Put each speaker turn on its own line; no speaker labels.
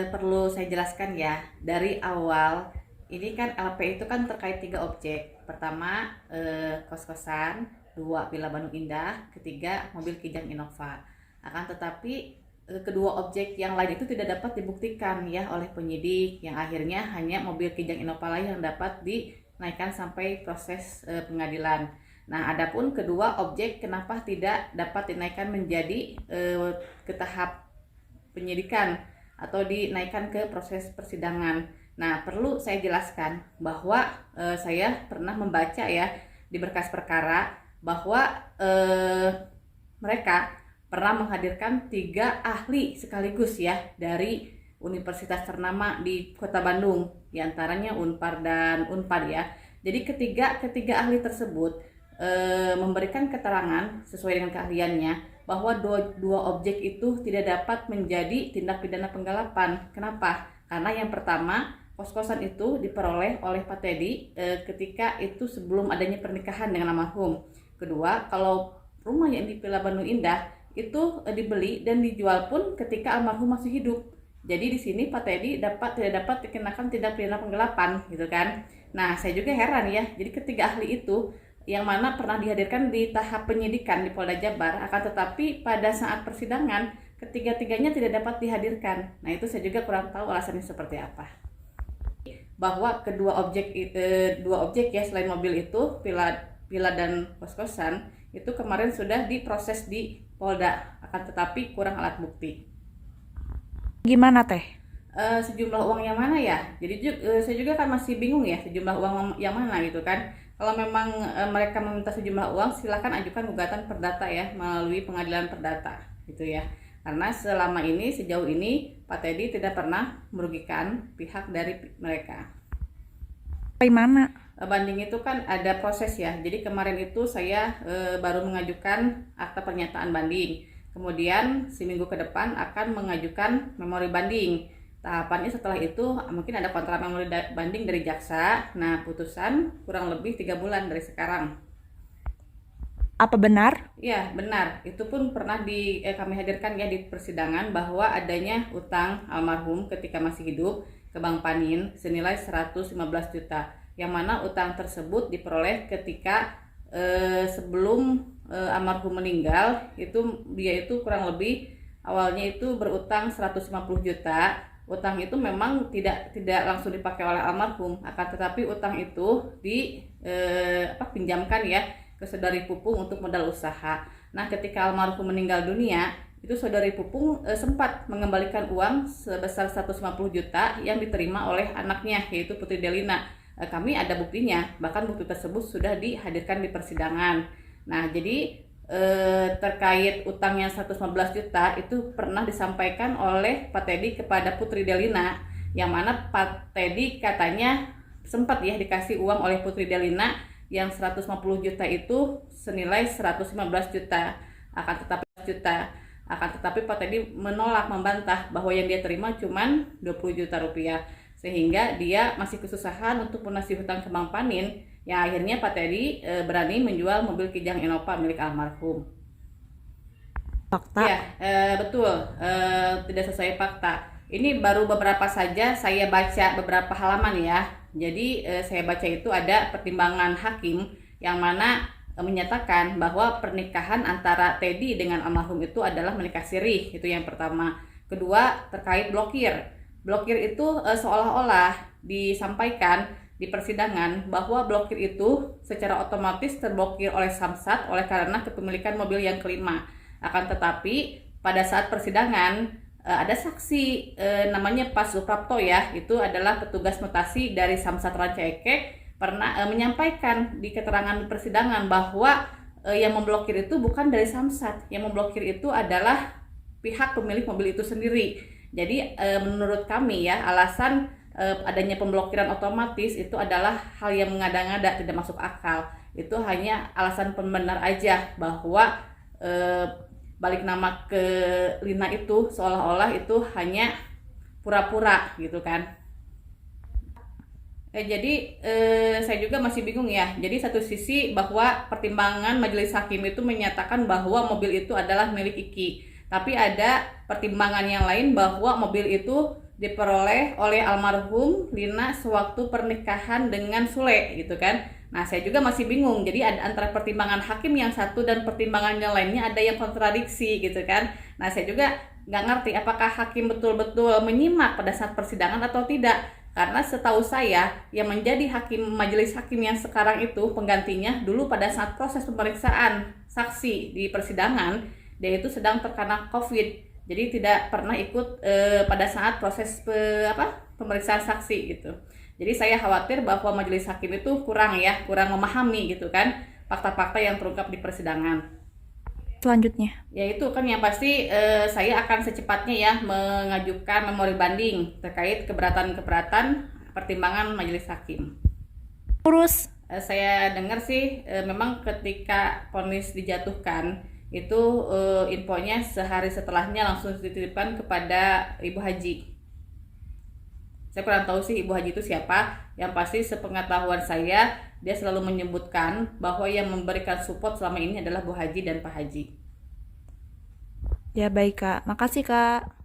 perlu saya jelaskan ya, dari awal ini kan LP itu kan terkait 3 objek. Pertama kos-kosan, dua Villa Bandung Indah, ketiga mobil Kijang Innova. Akan tetapi kedua objek yang lain itu tidak dapat dibuktikan ya oleh penyidik, yang akhirnya hanya mobil Kijang Innova lain yang dapat dinaikkan sampai proses pengadilan. Nah, adapun kedua objek kenapa tidak dapat dinaikkan menjadi ke tahap penyidikan atau dinaikkan ke proses persidangan. Nah, perlu saya jelaskan bahwa saya pernah membaca ya di berkas perkara bahwa mereka pernah menghadirkan 3 ahli sekaligus ya dari universitas ternama di Kota Bandung, diantaranya Unpar dan Unpad ya. Jadi ketiga ahli tersebut memberikan keterangan sesuai dengan keahliannya bahwa dua objek itu tidak dapat menjadi tindak pidana penggelapan. Kenapa? Karena yang pertama, kos-kosan itu diperoleh oleh Pak Teddy ketika itu sebelum adanya pernikahan dengan almarhum. Kedua, kalau rumah yang di Villa Bandung Indah itu dibeli dan dijual pun ketika almarhum masih hidup. Jadi di sini Pak Teddy tidak dapat dikenakan tindak pidana penggelapan gitu kan. Nah, saya juga heran ya. Jadi ketiga ahli itu yang mana pernah dihadirkan di tahap penyidikan di Polda Jabar, akan tetapi pada saat persidangan ketiga-tiganya tidak dapat dihadirkan. Nah, itu saya juga kurang tahu alasannya seperti apa. Bahwa dua objek ya selain mobil itu, villa dan kos-kosan itu kemarin sudah diproses di Polda, akan tetapi kurang alat bukti.
Gimana teh?
Sejumlah uang yang mana ya? Jadi saya juga kan masih bingung ya sejumlah uang yang mana gitu kan. Kalau memang mereka meminta sejumlah uang, silakan ajukan gugatan perdata ya melalui pengadilan perdata gitu ya. Karena selama ini sejauh ini Pak Teddy tidak pernah merugikan pihak dari mereka.
Bagaimana?
Banding itu kan ada proses ya. Jadi kemarin itu saya baru mengajukan akta pernyataan banding. Kemudian seminggu ke depan akan mengajukan memori banding. Tahapannya setelah itu mungkin ada kontrak memori banding dari jaksa. Nah, putusan kurang lebih 3 bulan dari sekarang.
Apa benar?
Ya, benar. Itu pun pernah kami hadirkan ya di persidangan bahwa adanya utang almarhum ketika masih hidup ke Bank Panin senilai 115 juta. Yang mana utang tersebut diperoleh ketika sebelum almarhum meninggal. Dia itu kurang lebih awalnya itu berutang 150 juta. Utang itu memang tidak langsung dipakai oleh almarhum, akan tetapi utang itu pinjamkan ya ke saudari Pupung untuk modal usaha. Nah, ketika almarhum meninggal dunia, itu saudari Pupung sempat mengembalikan uang sebesar 150 juta yang diterima oleh anaknya yaitu Putri Delina. Kami ada buktinya, bahkan bukti tersebut sudah dihadirkan di persidangan. Nah, jadi terkait utangnya 115 juta itu pernah disampaikan oleh Pak Teddy kepada Putri Delina, yang mana Pak Teddy katanya sempat ya dikasih uang oleh Putri Delina yang 150 juta itu senilai 115 juta. Akan tetapi Pak Teddy menolak, membantah bahwa yang dia terima cuma 20 juta rupiah, sehingga dia masih kesusahan untuk melunasi hutang ke Bank Panin. Ya, akhirnya Pak Teddy berani menjual mobil Kijang Innova milik almarhum.
Fakta?
Ya, betul, tidak sesuai fakta. Ini baru beberapa saja saya baca beberapa halaman ya. Jadi saya baca itu ada pertimbangan hakim yang mana menyatakan bahwa pernikahan antara Teddy dengan almarhum itu adalah menikah sirih, itu yang pertama. Kedua, terkait blokir. Blokir itu seolah-olah disampaikan di persidangan bahwa blokir itu secara otomatis terblokir oleh Samsat oleh karena kepemilikan mobil yang kelima. Akan tetapi pada saat persidangan ada saksi namanya Pak Suprapto ya, itu adalah petugas mutasi dari Samsat Ranca Ekek, pernah menyampaikan di keterangan persidangan bahwa yang memblokir itu bukan dari Samsat, yang memblokir itu adalah pihak pemilik mobil itu sendiri. Jadi menurut kami ya, alasan adanya pemblokiran otomatis itu adalah hal yang mengada-ngada, tidak masuk akal. Itu hanya alasan pembenar aja bahwa balik nama ke Lina itu seolah-olah itu hanya pura-pura gitu kan. Jadi saya juga masih bingung ya. Jadi satu sisi bahwa pertimbangan majelis hakim itu menyatakan bahwa mobil itu adalah milik Iki, tapi ada pertimbangan yang lain bahwa mobil itu diperoleh oleh almarhum Lina sewaktu pernikahan dengan Sule gitu kan. Nah, saya juga masih bingung. Jadi ada antara pertimbangan hakim yang satu dan pertimbangan yang lainnya ada yang kontradiksi gitu kan. Nah, saya juga nggak ngerti apakah hakim betul-betul menyimak pada saat persidangan atau tidak. Karena setahu saya yang menjadi hakim majelis hakim yang sekarang itu penggantinya dulu pada saat proses pemeriksaan saksi di persidangan dia itu sedang terkena COVID. Jadi tidak pernah ikut pada saat proses pemeriksaan saksi gitu. Jadi saya khawatir bahwa majelis hakim itu kurang memahami gitu kan fakta-fakta yang terungkap di persidangan.
Selanjutnya.
Ya itu kan yang pasti saya akan secepatnya ya mengajukan memori banding terkait keberatan-keberatan pertimbangan majelis hakim.
Urus.
Saya dengar sih memang ketika vonis dijatuhkan itu infonya sehari setelahnya langsung dititipkan kepada Ibu Haji. Saya kurang tahu sih Ibu Haji itu siapa. Yang pasti sepengetahuan saya dia selalu menyebutkan bahwa yang memberikan support selama ini adalah Bu Haji dan Pak Haji.
Ya baik Kak, makasih Kak.